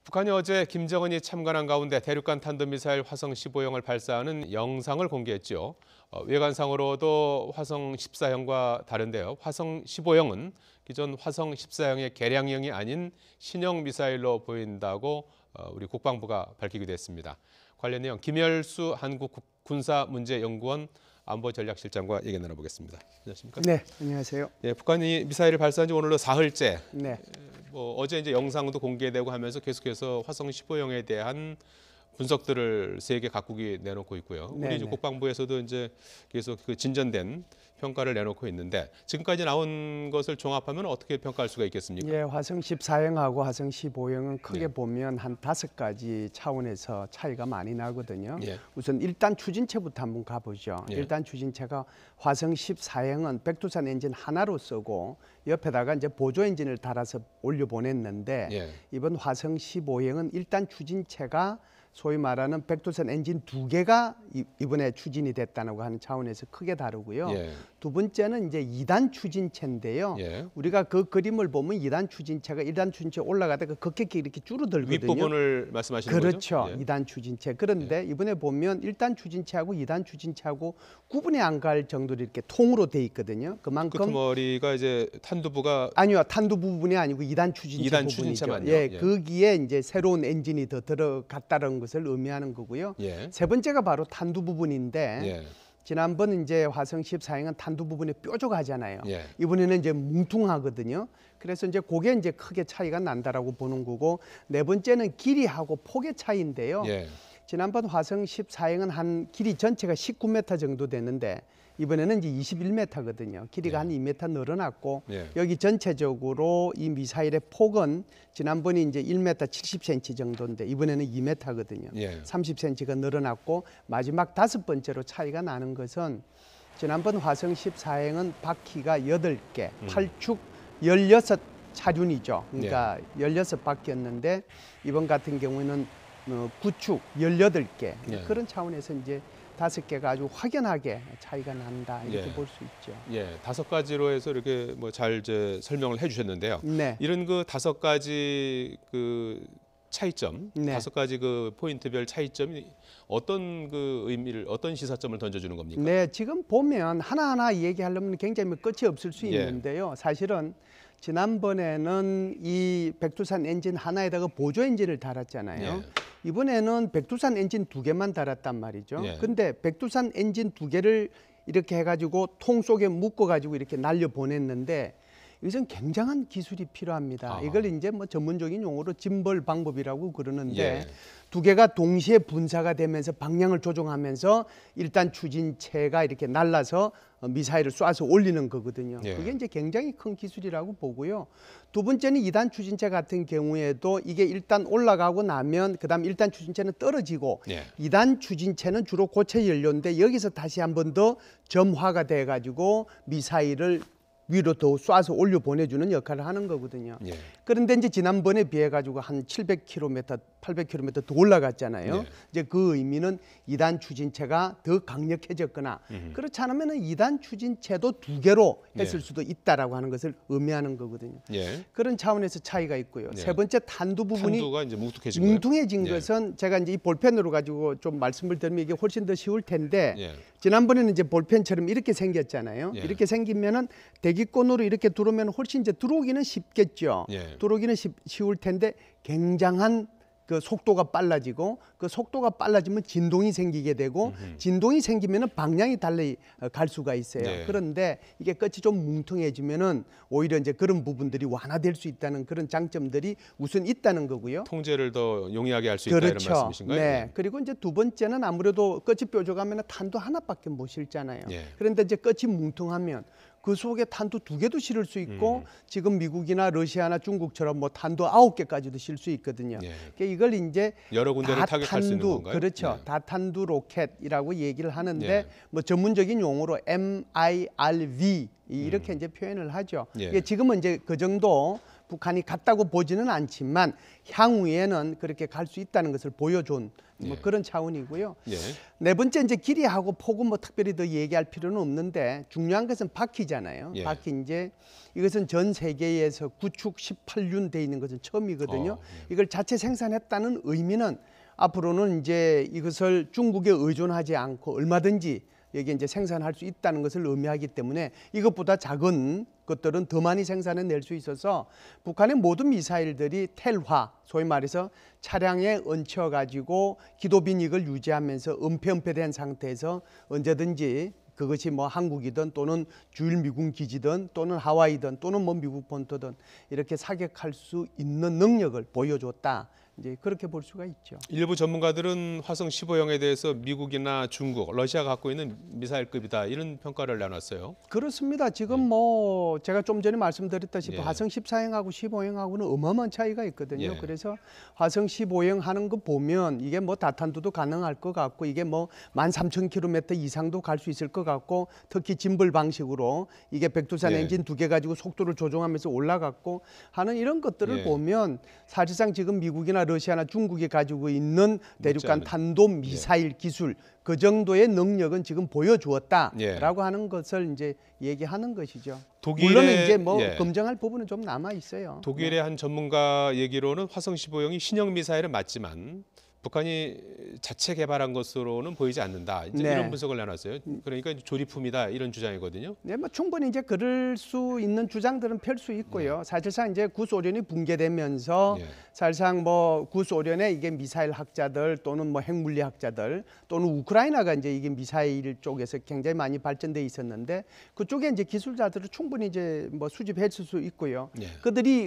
북한이 어제 김정은이 참관한 가운데 대륙간 탄도미사일 화성 15형을 발사하는 영상을 공개했죠. 외관상으로도 화성 14형과 다른데요. 화성 15형은 기존 화성 14형의 개량형이 아닌 신형 미사일로 보인다고 우리 국방부가 밝히기도 했습니다. 관련 내용 김열수 한국군사문제연구원 안보전략실장과 얘기 나눠보겠습니다. 안녕하십니까? 네, 안녕하세요. 예, 북한이 미사일을 발사한 지 오늘로 사흘째. 네. 어제 이제 영상도 공개되고 하면서 계속해서 화성 15형에 대한 분석들을 세계 각국이 내놓고 있고요. 우리 이제 국방부에서도 이제 계속 그 진전된 평가를 내놓고 있는데 지금까지 나온 것을 종합하면 어떻게 평가할 수가 있겠습니까? 예, 화성 14형하고 화성 15형은 크게 보면 한 5가지 차원에서 차이가 많이 나거든요. 예. 우선 일단 추진체부터 한번 가보죠. 예. 일단 추진체가 화성 14형은 백두산 엔진 하나로 쓰고 옆에다가 이제 보조 엔진을 달아서 올려 보냈는데 예. 이번 화성 15형은 일단 추진체가 소위 말하는 백두산 엔진 2개가 이번에 추진이 됐다고 하는 차원에서 크게 다르고요. 예. 두 번째는 이제 2단 추진체인데요. 예. 우리가 그 그림을 보면 2단 추진체가 1단 추진체 올라가다가 급격히 이렇게 줄어들거든요. 윗부분을 말씀하시는 그렇죠. 거죠? 그렇죠. 2단 추진체. 그런데 이번에 보면 1단 추진체하고 2단 추진체하고 구분이 안 갈 정도로 이렇게 통으로 돼 있거든요. 그만큼 끄트머리가 이제 탄두부가 아니요. 탄두 부분이 아니고 2단 추진체 2단 부분이죠. 추진체만요. 예, 예. 거기에 이제 새로운 엔진이 더 들어갔다는 것을 의미하는 거고요. 예. 세 번째가 바로 탄두 부분인데 예. 지난번 이제 화성 14형은 탄두 부분이 뾰족하잖아요. 예. 이번에는 이제 뭉퉁하거든요. 그래서 이제 그게 이제 크게 차이가 난다라고 보는 거고 네 번째는 길이하고 폭의 차이인데요. 예. 지난번 화성 14형은 한 길이 전체가 19m 정도 되는데 이번에는 이제 21m거든요. 길이가 한 2m 늘어났고 여기 전체적으로 이 미사일의 폭은 지난번에 이제 1m 70cm 정도인데 이번에는 2m거든요. 30cm가 늘어났고 마지막 5번째로 차이가 나는 것은 지난번 화성 14형은 바퀴가 8개, 8축 16차륜이죠. 그러니까 16바퀴였는데 이번 같은 경우에는 9축 18개 그런 차원에서 이제 5개가 아주 확연하게 차이가 난다 이렇게 볼 수 있죠. 예, 5가지로 해서 이렇게 뭐 잘 이제 설명을 해주셨는데요. 네. 이런 그 5가지 그 차이점, 5가지 그 포인트별 차이점이 어떤 그 의미를 어떤 시사점을 던져주는 겁니까? 네, 지금 보면 하나하나 얘기하려면 굉장히 끝이 없을 수 있는데요. 사실은 지난번에는 이 백두산 엔진 하나에다가 보조 엔진을 달았잖아요. 이번에는 백두산 엔진 2개만 달았단 말이죠. 근데 백두산 엔진 2개를 이렇게 해가지고 통 속에 묶어가지고 이렇게 날려 보냈는데 이것은 굉장한 기술이 필요합니다. 이걸 이제 뭐 전문적인 용어로 짐벌 방법이라고 그러는데 2개가 동시에 분사가 되면서 방향을 조정하면서 일단 추진체가 이렇게 날라서 미사일을 쏴서 올리는 거거든요. 그게 이제 굉장히 큰 기술이라고 보고요. 두 번째는 2단 추진체 같은 경우에도 이게 일단 올라가고 나면 그다음 1단 추진체는 떨어지고 2단 추진체는 주로 고체 연료인데 여기서 다시 한 번 더 점화가 돼 가지고 미사일을 위로 더 쏴서 올려 보내주는 역할을 하는 거거든요. 그런데 이제 지난번에 비해 가지고 한 700km, 800km 더 올라갔잖아요. 이제 그 의미는 2단 추진체가 더 강력해졌거나 그렇지 않으면은 2단 추진체도 2개로 했을 수도 있다라고 하는 것을 의미하는 거거든요. 그런 차원에서 차이가 있고요. 세 번째 탄두 부분이 탄두가 이제 뭉퉁해진 것은 제가 이제 이 볼펜으로 가지고 좀 말씀을 드리면 이게 훨씬 더 쉬울 텐데 지난번에는 이제 볼펜처럼 이렇게 생겼잖아요. 이렇게 생기면은 대기권으로 이렇게 들어오면 훨씬 이제 들어오기는 쉽겠죠. 들어오기는 쉬울 텐데 굉장한 그 속도가 빨라지고 그 속도가 빨라지면 진동이 생기게 되고 진동이 생기면은 방향이 달리 갈 수가 있어요. 그런데 이게 끝이 좀 뭉퉁해지면은 오히려 이제 그런 부분들이 완화될 수 있다는 그런 장점들이 우선 있다는 거고요. 통제를 더 용이하게 할 수 있다 이런 말씀이신가요? 네. 그리고 이제 두 번째는 아무래도 끝이 뾰족하면 탄도 하나밖에 못 실잖아요. 그런데 이제 끝이 뭉퉁하면 그 속에 탄도 2개도 실을 수 있고 지금 미국이나 러시아나 중국처럼 뭐 탄도 9개까지도 실 수 있거든요. 그러니까 이걸 이제 여러 군데를 타격할 수 있는 건가요? 그렇죠. 다탄두 로켓이라고 얘기를 하는데 뭐 전문적인 용어로 MIRV 이렇게 이제 표현을 하죠. 지금은 이제 그 정도 북한이 갔다고 보지는 않지만 향후에는 그렇게 갈 수 있다는 것을 보여준 뭐 그런 차원이고요. 네 번째 이제 길이하고 폭은 뭐 특별히 더 얘기할 필요는 없는데 중요한 것은 바퀴잖아요. 바퀴 이제 이것은 전 세계에서 구축 18륜 돼 있는 것은 처음이거든요. 이걸 자체 생산했다는 의미는 앞으로는 이제 이것을 중국에 의존하지 않고 얼마든지 여기 이제 생산할 수 있다는 것을 의미하기 때문에 이것보다 작은 것들은 더 많이 생산해낼 수 있어서 북한의 모든 미사일들이 텔화, 소위 말해서 차량에 얹혀 가지고 기도 비닉을 유지하면서 은폐된 상태에서 언제든지 그것이 뭐 한국이든 또는 주일 미군 기지든 또는 하와이든 또는 뭐 미국 본토든 이렇게 사격할 수 있는 능력을 보여줬다. 이제 그렇게 볼 수가 있죠. 일부 전문가들은 화성 15형에 대해서 미국이나 중국, 러시아가 갖고 있는 미사일급이다 이런 평가를 내놨어요. 그렇습니다. 지금 뭐 제가 좀 전에 말씀드렸다시피 화성 14형하고 15형하고는 어마어마한 차이가 있거든요. 그래서 화성 15형 하는 거 보면 이게 뭐 다탄두도 가능할 것 같고 이게 뭐 13,000km 이상도 갈 수 있을 것 같고 특히 짐벌 방식으로 이게 백두산 엔진 2개 가지고 속도를 조정하면서 올라갔고 하는 이런 것들을 보면 사실상 지금 미국이나 러시아나 중국이 가지고 있는 대륙간 탄도 미사일 기술 그 정도의 능력은 지금 보여주었다라고 하는 것을 이제 얘기하는 것이죠. 물론 이제 뭐 검증할 부분은 좀 남아 있어요. 독일의 한 전문가 얘기로는 화성 15형이 신형 미사일은 맞지만 북한이 자체 개발한 것으로는 보이지 않는다. 이제 이런 분석을 내놨어요. 그러니까 조립품이다 이런 주장이거든요. 네, 뭐 충분히 이제 그럴 수 있는 주장들은 펼 수 있고요. 사실상 이제 구소련이 붕괴되면서 사실상 뭐 구소련의 이게 미사일 학자들 또는 뭐 핵물리 학자들 또는 우크라이나가 이제 이게 미사일 쪽에서 굉장히 많이 발전돼 있었는데 그쪽에 이제 기술자들을 충분히 이제 뭐 수집했을 수 있고요.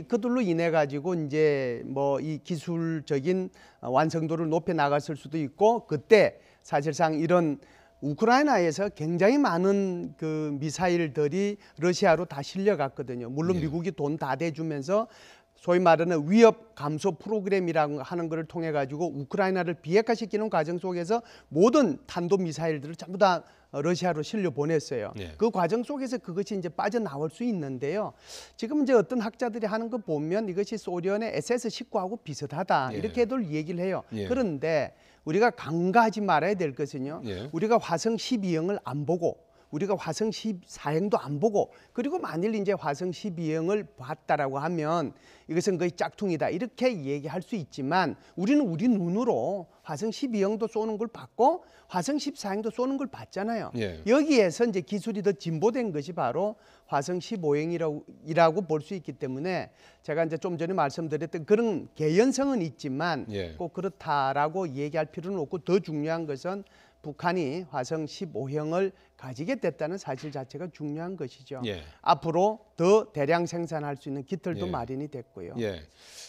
그들로 인해 가지고 이제 뭐 이 기술적인 완성도를 높여 나갔을 수도 있고 그때 사실상 이런 우크라이나에서 굉장히 많은 그 미사일들이 러시아로 다 실려갔거든요. 물론 미국이 돈 다 대주면서 소위 말하는 위협 감소 프로그램이라고 하는 것을 통해 가지고 우크라이나를 비핵화시키는 과정 속에서 모든 탄도 미사일들을 전부 다 러시아로 실려 보냈어요. 그 과정 속에서 그것이 이제 빠져나올 수 있는데요. 지금 이제 어떤 학자들이 하는 거 보면 이것이 소련의 SS-19하고 비슷하다 이렇게들 얘기를 해요. 그런데 우리가 간과하지 말아야 될 것은요. 우리가 화성 12형을 안 보고 우리가 화성 14형도 안 보고 그리고 만일 이제 화성 12형을 봤다라고 하면 이것은 거의 짝퉁이다 이렇게 얘기할 수 있지만 우리는 우리 눈으로 화성 12형도 쏘는 걸 봤고 화성 14형도 쏘는 걸 봤잖아요. 여기에서 이제 기술이 더 진보된 것이 바로 화성 15형이라고 볼 수 있기 때문에 제가 이제 좀 전에 말씀드렸던 그런 개연성은 있지만 꼭 그렇다라고 얘기할 필요는 없고 더 중요한 것은 북한이 화성 15형을 가지게 됐다는 사실 자체가 중요한 것이죠. 앞으로 더 대량 생산할 수 있는 기틀도 마련이 됐고요.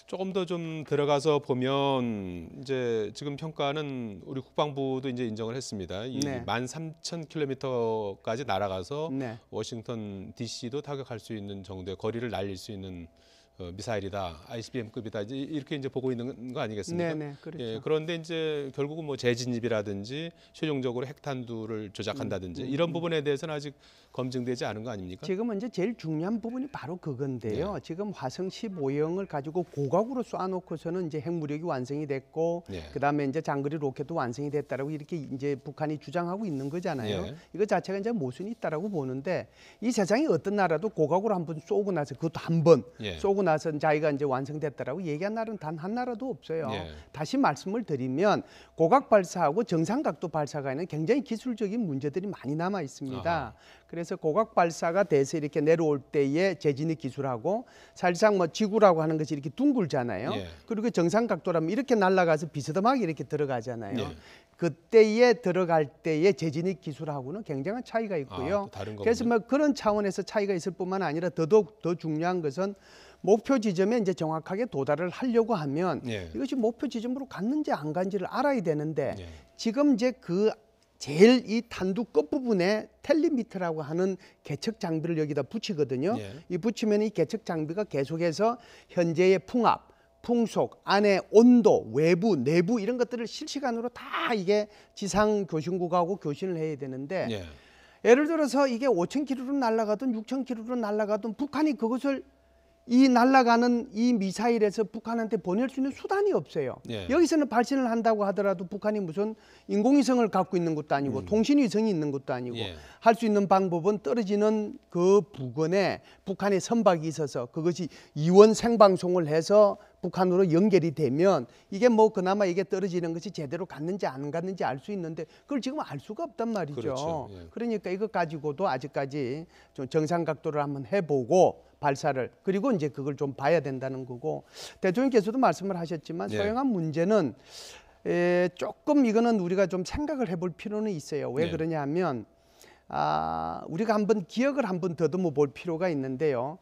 조금 더 좀 들어가서 보면 이제 지금 평가는 우리 국방부도 이제 인정을 했습니다. 13,000km까지 날아가서 워싱턴 D.C.도 타격할 수 있는 정도의 거리를 날릴 수 있는 미사일이다, ICBM급이다 이렇게 이제 보고 있는 거 아니겠습니까? 그렇죠. 그런데 이제 결국은 뭐 재진입이라든지 최종적으로 핵탄두를 조작한다든지 이런 부분에 대해서는 아직 검증되지 않은 거 아닙니까? 지금은 이제 제일 중요한 부분이 바로 그건데요. 지금 화성 15형을 가지고 고각으로 쏴놓고서는 이제 핵무력이 완성이 됐고, 그다음에 이제 장거리 로켓도 완성이 됐다라고 이렇게 이제 북한이 주장하고 있는 거잖아요. 이거 자체가 이제 모순이 있다라고 보는데 이 세상에 어떤 나라도 고각으로 한번 쏘고 나서 그것도 한 번 쏘고 나서 자기가 이제 완성됐다라고 얘기한 나라는 단 한 나라도 없어요. 다시 말씀을 드리면 고각 발사하고 정상 각도 발사가에는 굉장히 기술적인 문제들이 많이 남아 있습니다. 그래서 고각 발사가 돼서 이렇게 내려올 때의 재진입 기술하고 사실상 뭐 지구라고 하는 것이 이렇게 둥글잖아요. 그리고 정상 각도라면 이렇게 날아가서 비스듬하게 이렇게 들어가잖아요. 그때에 들어갈 때의 재진입 기술하고는 굉장한 차이가 있고요. 그래서 뭐 그런 차원에서 차이가 있을 뿐만 아니라 더더욱 더 중요한 것은 목표 지점에 이제 정확하게 도달을 하려고 하면 이것이 목표 지점으로 갔는지 안 간지를 알아야 되는데 지금 이제 그 제일 이 탄두 끝부분에 텔리미터라고 하는 계측 장비를 여기다 붙이거든요. 이 붙이면 이 계측 장비가 계속해서 현재의 풍압, 풍속, 안에 온도, 외부, 내부 이런 것들을 실시간으로 다 이게 지상 교신국하고 교신을 해야 되는데 예를 들어서 이게 5,000km로 날아가든 6,000km로 날아가든 북한이 그것을 이 날아가는 이 미사일에서 북한한테 보낼 수 있는 수단이 없어요. 예. 여기서는 발신을 한다고 하더라도 북한이 무슨 인공위성을 갖고 있는 것도 아니고 통신위성이 있는 것도 아니고 예. 할 수 있는 방법은 떨어지는 그 부근에 북한의 선박이 있어서 그것이 이원 생방송을 해서 북한으로 연결이 되면 이게 뭐 그나마 이게 떨어지는 것이 제대로 갔는지 안 갔는지 알 수 있는데 그걸 지금 알 수가 없단 말이죠. 그렇죠. 예. 그러니까 이것 가지고도 아직까지 좀 정상 각도를 한번 해보고 발사를 그리고 이제 그걸 좀 봐야 된다는 거고 대통령께서도 말씀을 하셨지만 예. 소형함 문제는 조금 이거는 우리가 좀 생각을 해볼 필요는 있어요. 왜 예. 그러냐면 우리가 한번 기억을 한번 더듬어 볼 필요가 있는데요.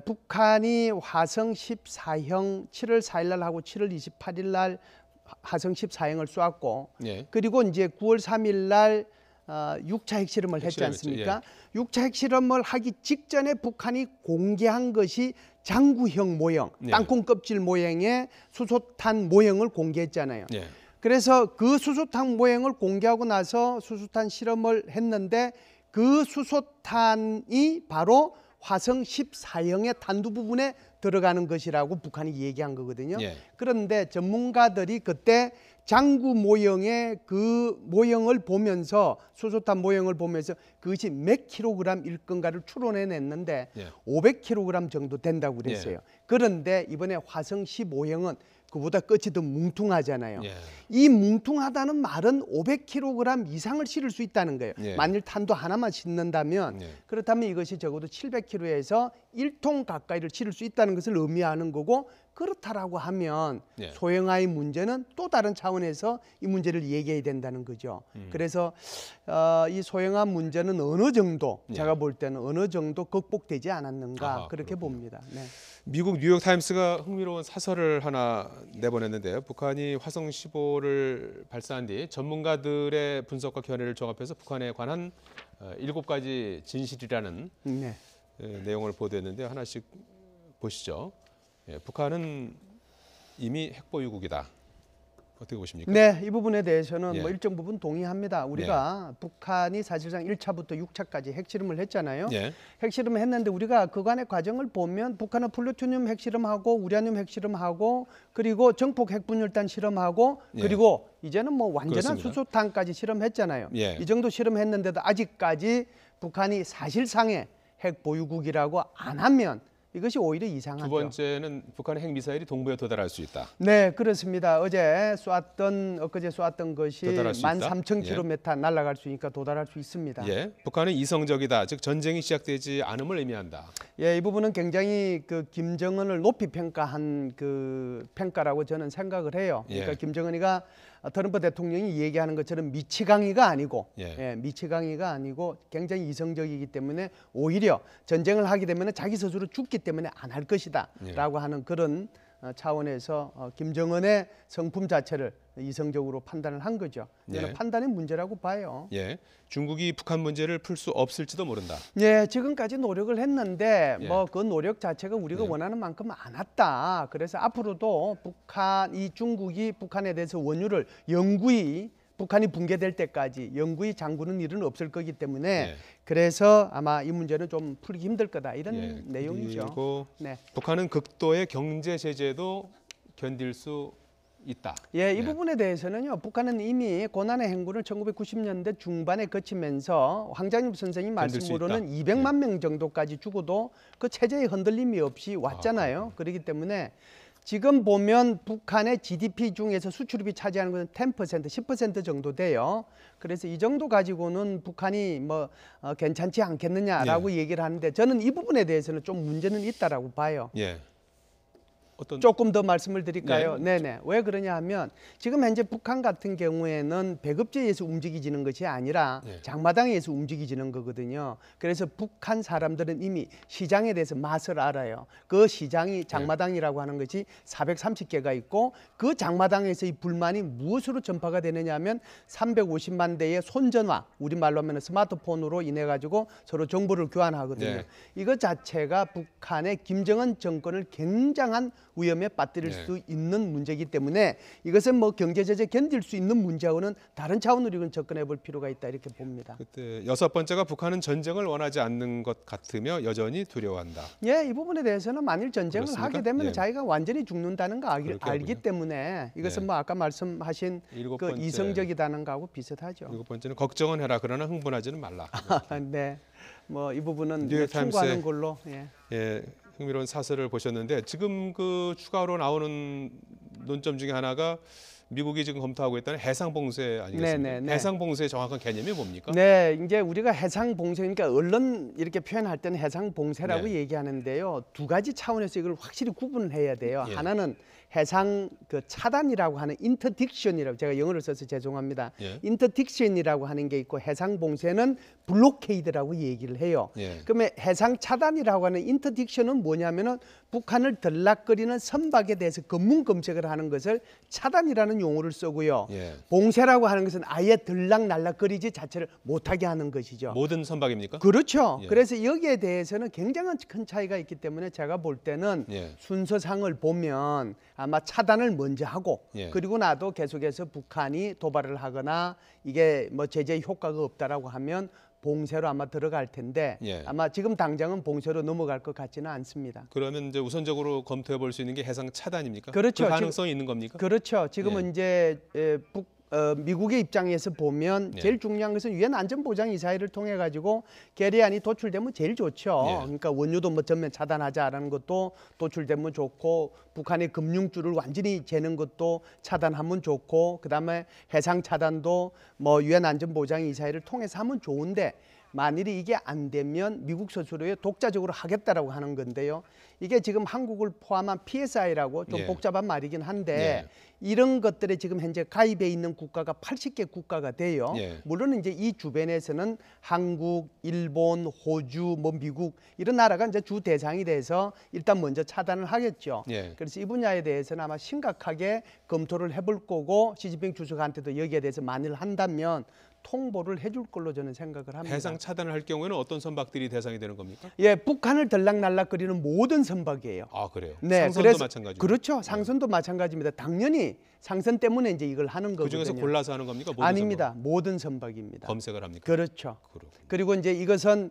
북한이 화성 14형 7월 4일 날 하고 7월 28일 날 화성 14형을 쏘았고 예. 그리고 이제 9월 3일 날 6차 핵실험을 했지 핵실험했죠. 않습니까? 6차 핵실험을 하기 직전에 북한이 공개한 것이 장구형 모형, 예. 땅콩 껍질 모양의 수소탄 모형을 공개했잖아요. 예. 그래서 그 수소탄 모형을 공개하고 나서 수소탄 실험을 했는데 그 수소탄이 바로 화성 14형의 탄두 부분에 들어가는 것이라고 북한이 얘기한 거거든요. 예. 그런데 전문가들이 그때 장구 모형의 그 모형을 보면서 수소탄 모형을 보면서 그것이 몇 킬로그램일 건가를 추론해냈는데 예. 500킬로그램 정도 된다고 그랬어요. 그런데 이번에 화성 15형은 그보다 끝이 더 뭉퉁하잖아요. 예. 이 뭉퉁하다는 말은 500kg 이상을 실을 수 있다는 거예요. 예. 만일 탄도 하나만 싣는다면 예. 그렇다면 이것이 적어도 700kg에서 1톤 가까이를 실을 수 있다는 것을 의미하는 거고 그렇다라고 하면 예. 소형화의 문제는 또 다른 차원에서 이 문제를 얘기해야 된다는 거죠. 그래서 이 소형화 문제는 어느 정도 예. 제가 볼 때는 어느 정도 극복되지 않았는가 아하, 그렇게 그렇군요. 봅니다. 네. 미국 뉴욕 타임스가 흥미로운 사설을 하나 내보냈는데요. 북한이 화성 15를 발사한 뒤 전문가들의 분석과 견해를 종합해서 북한에 관한 7가지 진실이라는 네. 내용을 보도했는데 하나씩 보시죠. 예, 북한은 이미 핵보유국이다. 어떻게 보십니까? 네, 이 부분에 대해서는 예. 뭐 일정 부분 동의합니다. 우리가 북한이 사실상 1차부터 6차까지 핵실험을 했잖아요. 예. 핵실험을 했는데 우리가 그간의 과정을 보면 북한은 플루토늄 핵실험하고 우라늄 핵실험하고 그리고 정폭 핵분열단 실험하고 예. 그리고 이제는 뭐 완전한 그렇습니다. 수소탄까지 실험했잖아요. 예. 이 정도 실험했는데도 아직까지 북한이 사실상의 핵보유국이라고 안 하면 이것이 오히려 이상하죠. 두 번째는 북한의 핵미사일이 동부에 도달할 수 있다. 네, 그렇습니다. 엊그제 쏘았던 것이 도달할 수 있다? 13,000km 날아갈 수 있으니까 도달할 수 있습니다. 예, 북한은 이성적이다. 즉 전쟁이 시작되지 않음을 의미한다. 예, 이 부분은 굉장히 그 김정은을 높이 평가한 그 평가라고 저는 생각을 해요. 그러니까 예. 김정은이가 트럼프 대통령이 얘기하는 것처럼 미치광이가 아니고, 예. 미치광이가 아니고 굉장히 이성적이기 때문에 오히려 전쟁을 하게 되면 자기 스스로 죽기 때문에 안 할 것이다라고 하는 그런 차원에서 김정은의 성품 자체를 이성적으로 판단을 한 거죠. 이거는 예. 판단의 문제라고 봐요. 예, 중국이 북한 문제를 풀 수 없을지도 모른다. 예, 지금까지 노력을 했는데 예. 뭐 그 노력 자체가 우리가 예. 원하는 만큼 안 왔다. 그래서 앞으로도 이 중국이 북한에 대해서 원유를 영구히 북한이 붕괴될 때까지 영구히 잠그는 일은 없을 거기 때문에 예. 그래서 아마 이 문제는 좀 풀기 힘들 거다 이런 예, 내용이죠. 그리고 네. 북한은 극도의 경제 제재도 견딜 수 있다. 예, 이 네. 부분에 대해서는요. 북한은 이미 고난의 행군을 1990년대 중반에 거치면서 황장엽 선생님 견딜 수 말씀으로는 있다. 200만 명 정도까지 죽어도 그 체제의 흔들림이 없이 왔잖아요. 그렇기 때문에 지금 보면 북한의 GDP 중에서 수출입이 차지하는 것은 10%, 10% 정도 돼요. 그래서 이 정도 가지고는 북한이 뭐 괜찮지 않겠느냐라고 얘기를 하는데 저는 이 부분에 대해서는 좀 문제는 있다라고 봐요. 예. 어떤 조금 더 말씀을 드릴까요? 네. 네네. 왜 그러냐 하면 지금 현재 북한 같은 경우에는 배급제에서 움직이지는 것이 아니라 네. 장마당에서 움직이지는 거거든요. 그래서 북한 사람들은 이미 시장에 대해서 맛을 알아요. 그 시장이 장마당이라고 하는 것이 430개가 있고 그 장마당에서 이 불만이 무엇으로 전파가 되느냐 하면 350만 대의 손전화, 우리말로 하면 스마트폰으로 인해 가지고 서로 정보를 교환하거든요. 네. 이것 자체가 북한의 김정은 정권을 굉장한 위험에 빠뜨릴 네. 수 있는 문제이기 때문에 이것은 뭐 경제 제재 견딜 수 있는 문제하고는 다른 차원으로 이건 접근해 볼 필요가 있다 이렇게 봅니다. 그때 여섯 번째가 북한은 전쟁을 원하지 않는 것 같으며 여전히 두려워한다. 예, 이 부분에 대해서는 만일 전쟁을 그렇습니까? 하게 되면 예. 자기가 완전히 죽는다는 거 그렇게 알기 하군요. 때문에 이것은 네. 뭐 아까 말씀하신 일곱 그 번째. 이성적이다는 거하고 비슷하죠. 일곱 번째는 걱정은 해라 그러나 흥분하지는 말라. 네, 뭐 이 부분은 뉴욕 충고하는 타임스의- 걸로. 예. 예, 흥미로운 사설을 보셨는데 지금 그 추가로 나오는 논점 중에 하나가 미국이 지금 검토하고 있다는 해상 봉쇄 아니겠습니까? 네, 네, 네. 해상 봉쇄의 정확한 개념이 뭡니까? 네, 이제 우리가 해상 봉쇄, 그러니까 언론 이렇게 표현할 때는 해상 봉쇄라고 네. 얘기하는데요. 두 가지 차원에서 이걸 확실히 구분을 해야 돼요. 예. 하나는 해상 그 차단이라고 하는 인터딕션이라고, 제가 영어를 써서 죄송합니다. 예. 인터딕션이라고 하는 게 있고 해상 봉쇄는 블록케이드라고 얘기를 해요. 예. 그러면 해상 차단이라고 하는 인터딕션은 뭐냐면은 북한을 들락거리는 선박에 대해서 검문 검색을 하는 것을 차단이라는 용어를 쓰고요. 예. 봉쇄라고 하는 것은 아예 들락날락거리지 자체를 못하게 하는 것이죠. 모든 선박입니까? 그렇죠. 예. 그래서 여기에 대해서는 굉장한 큰 차이가 있기 때문에 제가 볼 때는 예. 순서상을 보면 아마 차단을 먼저 하고 예. 그리고 나도 계속해서 북한이 도발을 하거나 이게 뭐 제재 효과가 없다라고 하면 봉쇄로 아마 들어갈 텐데 예. 아마 지금 당장은 봉쇄로 넘어갈 것 같지는 않습니다. 그러면 이제 우선적으로 검토해 볼 수 있는 게 해상 차단입니까? 그렇죠. 그 가능성이 있는 겁니까? 그렇죠. 지금은 예. 이제 미국의 입장에서 보면 예. 제일 중요한 것은 유엔 안전보장 이사회를 통해 가지고 결의안이 도출되면 제일 좋죠. 예. 그러니까 원유도 뭐 전면 차단하자라는 것도 도출되면 좋고 북한의 금융줄을 완전히 재는 것도 차단하면 좋고 그다음에 해상 차단도 뭐 유엔 안전보장 이사회를 통해서 하면 좋은데 만일에 이게 안 되면 미국 스스로에 독자적으로 하겠다라고 하는 건데요. 이게 지금 한국을 포함한 PSI라고 좀 예. 복잡한 말이긴 한데 예. 이런 것들에 지금 현재 가입해 있는 국가가 80개 국가가 돼요. 예. 물론 이제 이 주변에서는 한국, 일본, 호주, 뭐 미국 이런 나라가 이제 주 대상이 돼서 일단 먼저 차단을 하겠죠. 예. 그래서 이 분야에 대해서는 아마 심각하게 검토를 해볼 거고 시진핑 주석한테도 여기에 대해서 만일 한다면 통보를 해줄 걸로 저는 생각을 합니다. 해상 차단을 할 경우에는 어떤 선박들이 대상이 되는 겁니까? 예, 북한을 들락날락거리는 모든 선박이에요. 아 그래요. 네, 상선도 그래서 마찬가지고. 그렇죠. 상선도 마찬가지입니다. 당연히 상선 때문에 이제 이걸 하는 그 거거든요. 중에서 골라서 하는 겁니까? 모든 아닙니다. 모든 선박입니다. 선박? 검색을 합니까? 그렇죠. 그렇군요. 그리고 이제 이것은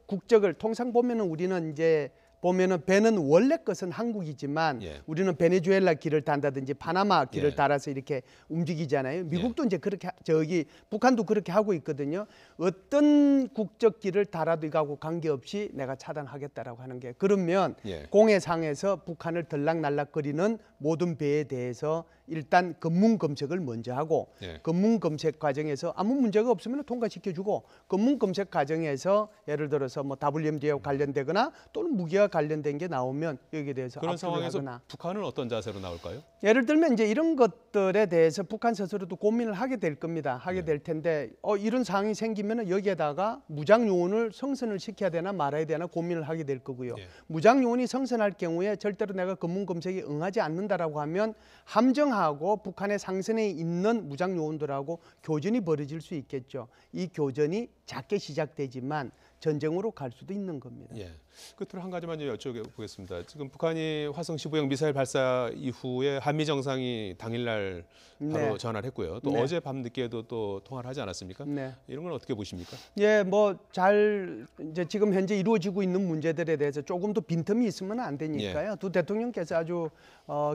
국적을 통상 보면은 우리는 이제 보면은 배는 원래 것은 한국이지만 예. 우리는 베네수엘라 길을 단다든지 파나마 길을 예. 달아서 이렇게 움직이잖아요. 미국도 이제 그렇게 저기 북한도 그렇게 하고 있거든요. 어떤 국적 길을 달아도 이거하고 관계없이 내가 차단하겠다라고 하는 게 그러면 예. 공해상에서 북한을 들락날락거리는 모든 배에 대해서 일단 검문 검색을 먼저 하고 예. 검문 검색 과정에서 아무 문제가 없으면 통과시켜주고 검문 검색 과정에서 예를 들어서 뭐 WMD와 관련되거나 또는 무기와 관련된 게 나오면 여기에 대해서 그런 압수를 상황에서 하거나 북한은 어떤 자세로 나올까요? 예를 들면 이제 이런 것들에 대해서 북한 스스로도 고민을 하게 될 겁니다. 네. 하게 될 텐데 이런 상황이 생기면 여기에다가 무장 요원을 성선을 시켜야 되나 말아야 되나 고민을 하게 될 거고요. 예. 무장 요원이 성선할 경우에 절대로 내가 검문 검색에 응하지 않는다라고 하면 함정하고 북한의 상선에 있는 무장 요원들하고 교전이 벌어질 수 있겠죠. 이 교전이 작게 시작되지만 전쟁으로 갈 수도 있는 겁니다. 예. 끝으로 한 가지만 여쭤보겠습니다. 지금 북한이 화성 15형 미사일 발사 이후에 한미 정상이 당일날 바로 네. 전화를 했고요. 또 네. 어제 밤 늦게도 또 통화를 하지 않았습니까? 네. 이런 건 어떻게 보십니까? 예, 뭐 잘 이제 지금 현재 이루어지고 있는 문제들에 대해서 조금 더 빈틈이 있으면 안 되니까요. 두 대통령께서 아주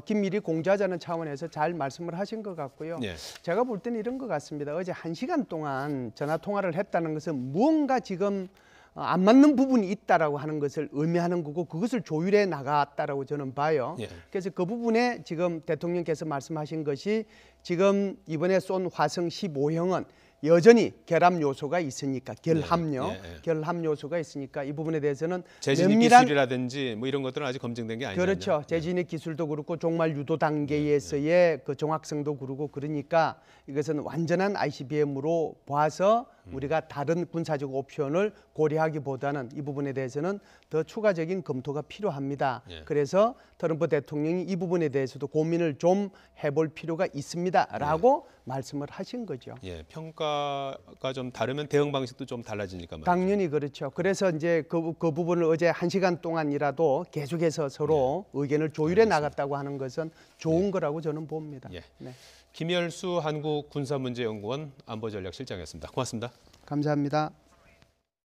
긴밀히 공조하자는 차원에서 잘 말씀을 하신 것 같고요. 예. 제가 볼 때는 이런 것 같습니다. 어제 1시간 동안 전화 통화를 했다는 것은 무언가 지금 안 맞는 부분이 있다라고 하는 것을 의미하는 거고 그것을 조율해 나갔다라고 저는 봐요. 예. 그래서 그 부분에 지금 대통령께서 말씀하신 것이 지금 이번에 쏜 화성 15형은 여전히 결함 요소가 있으니까 결함요, 예, 예. 결함 요소가 있으니까 이 부분에 대해서는 재진입 기술이라든지 뭐 이런 것들은 아직 검증된 게 아니죠. 그렇죠. 재진입 기술도 그렇고 종말 유도 단계에서의 그 정확성도 그렇고 그러니까 이것은 완전한 ICBM으로 봐서 우리가 다른 군사적 옵션을 고려하기보다는 이 부분에 대해서는 더 추가적인 검토가 필요합니다. 예. 그래서 트럼프 대통령이 이 부분에 대해서도 고민을 좀 해볼 필요가 있습니다라고 말씀을 하신 거죠. 예, 평가가 좀 다르면 대응 방식도 좀 달라지니까 말이죠. 당연히 그렇죠. 그래서 이제 그 부분을 어제 1시간 동안이라도 계속해서 서로 의견을 조율해 나갔다고 하는 것은 좋은 거라고 저는 봅니다. 예. 네. 김열수 한국군사문제연구원 안보전략실장이었습니다. 고맙습니다. 감사합니다.